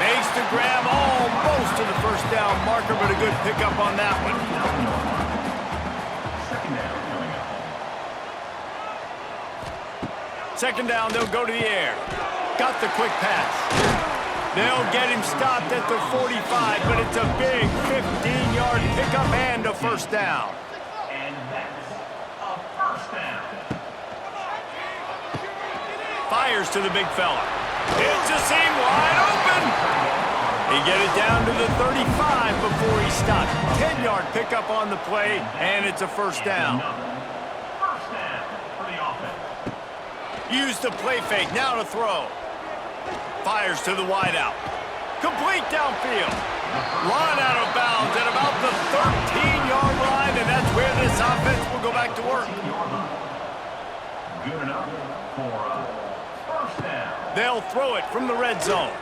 Makes the grab almost to the first down marker, but a good pickup on that one. Second down, they'll go to the air. Got the quick pass. They'll get him stopped at the 45, but it's a big 15-yard pickup and a first down. And that's a first down. Fires to the big fella. It's a seam wide open. it down to the 35 before he stopped. 10-yard pickup on the play, and it's a first down. First down for the offense. Use the play fake, now to throw. Fires to the wideout. Complete downfield. Run out of bounds at about the 13-yard line, and that's where this offense will go back to work. Good enough for first down. They'll throw it from the red zone.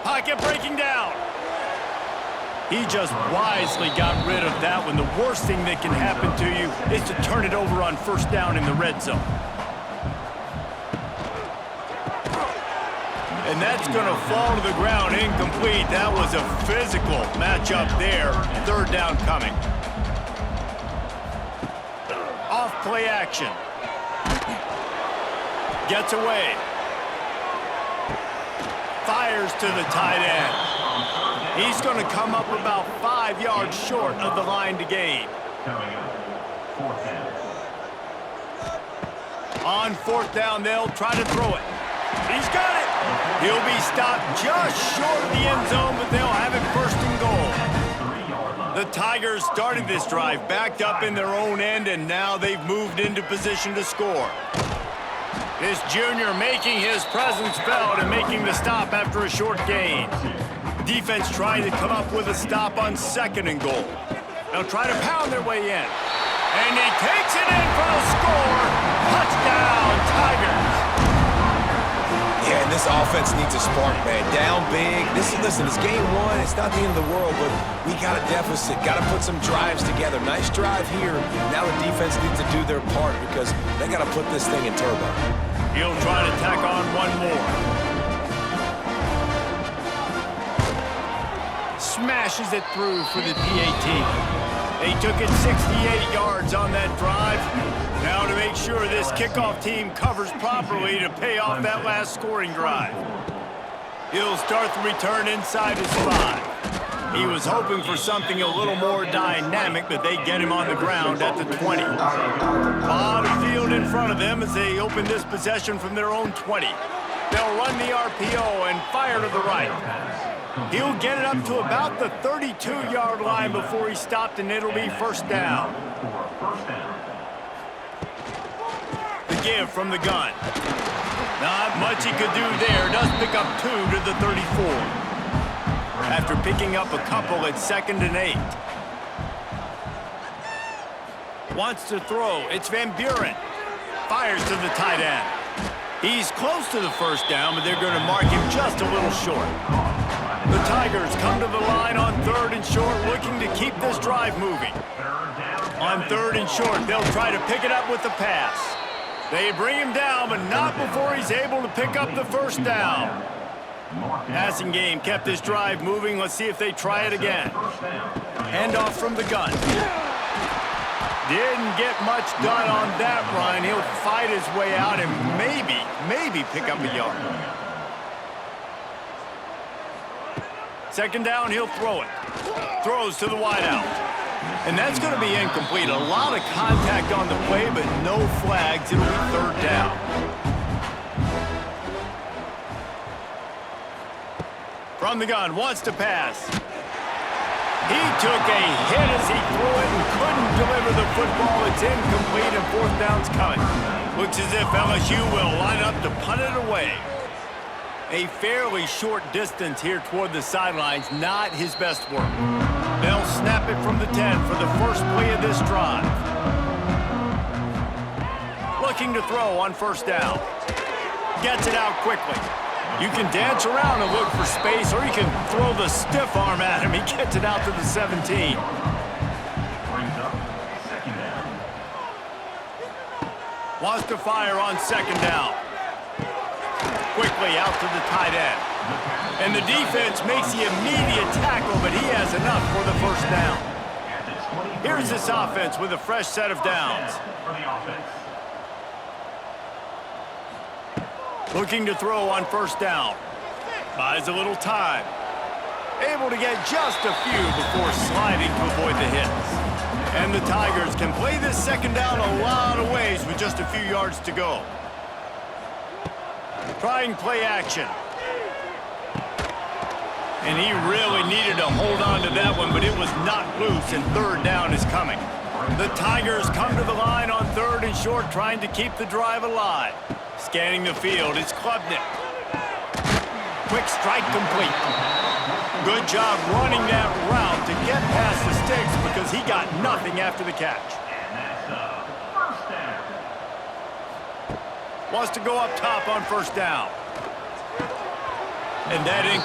Pocket breaking down. He just wisely got rid of that one. The worst thing that can happen to you is to turn it over on first down in the red zone. And that's going to fall to the ground incomplete. That was a physical matchup there. Third down coming. Off play action. Gets away. Fires to the tight end. He's going to come up about 5 yards short of the line to gain. Coming up, fourth down. On fourth down, they'll try to throw it. He's got it. He'll be stopped just short of the end zone, but they'll have it first and goal. The Tigers started this drive backed up in their own end, and now they've moved into position to score. This junior making his presence felt and making the stop after a short gain. Defense trying to come up with a stop on second and goal. They'll try to pound their way in. And he takes it in for the score. Touchdown, Tigers. Yeah, and this offense needs a spark, man. Down big. Listen, it's game one. It's not the end of the world, but we got a deficit. Got to put some drives together. Nice drive here. Now the defense needs to do their part because they got to put this thing in turbo. He'll try to tack on one more. Smashes it through for the PAT. They took it 68 yards on that drive. Now to make sure this kickoff team covers properly to pay off that last scoring drive. He'll start the return inside his 5. He was hoping for something a little more dynamic, but they get him on the ground at the 20. A lot of field in front of them as they open this possession from their own 20. They'll run the RPO and fire to the right. He'll get it up to about the 32-yard line before he stopped, and it'll be first down. The give from the gun. Not much he could do there. Does pick up 2 to the 34. After picking up a couple at 2nd and 8. Wants to throw. It's Van Buren. Fires to the tight end. He's close to the first down, but they're going to mark him just a little short. The Tigers come to the line on 3rd and short, looking to keep this drive moving. On 3rd and short, they'll try to pick it up with the pass. They bring him down, but not before he's able to pick up the first down. Passing game kept this drive moving. Let's see if they try it again. Handoff from the gun. Didn't get much done on that run. He'll fight his way out and maybe pick up a yard. 2nd down, he'll throw it. Throws to the wideout. And that's going to be incomplete. A lot of contact on the play, but no flags. It'll be 3rd down. From the gun, wants to pass. He took a hit as he threw it and couldn't deliver the football. It's incomplete and 4th down's coming. Looks as if LSU will line up to punt it away. A fairly short distance here toward the sidelines, not his best work. They'll snap it from the 10 for the first play of this drive. Looking to throw on 1st down. Gets it out quickly. You can dance around and look for space, or you can throw the stiff arm at him. He gets it out to the 17. Brings up 2nd down. Wants to fire on 2nd down. Quickly out to the tight end. And the defense makes the immediate tackle, but he has enough for the 1st down. Here's this offense with a fresh set of downs. For the offense. Looking to throw on 1st down. Buys a little time. Able to get just a few before sliding to avoid the hits. And the Tigers can play this 2nd down a lot of ways with just a few yards to go. Trying play action. And he really needed to hold on to that one, but it was not loose, and third down is coming. The Tigers come to the line on 3rd and short, trying to keep the drive alive. Scanning the field, it's Klubnik. Quick strike complete. Good job running that route to get past the sticks because he got nothing after the catch. And that's first down. Wants to go up top on 1st down. And that incomplete.